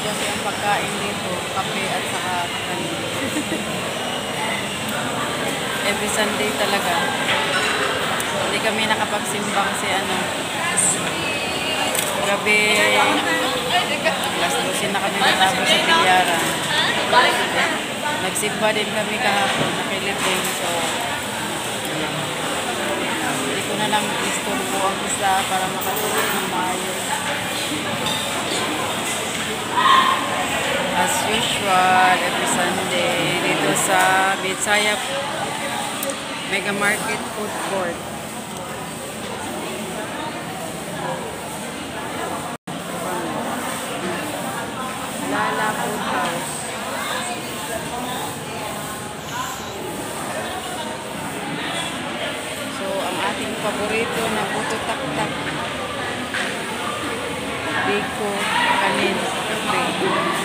kasi ang pagkain dito, kape at saka kanin. Every Sunday talaga. Hindi kami nakapagsimbang si gabi. Alas 12 na kami natapos sa Bilyaran. Nagsimba din kami kahapon na Philippines. So, hindi ko na lang isturbo ang isa para makatulog ng maayos. As usual, every Sunday, dito sa Bitsaya Mega Market Food Court. Lala Food House. So, ang ating paborito na puto tak-tak. Biko, kanin, kape.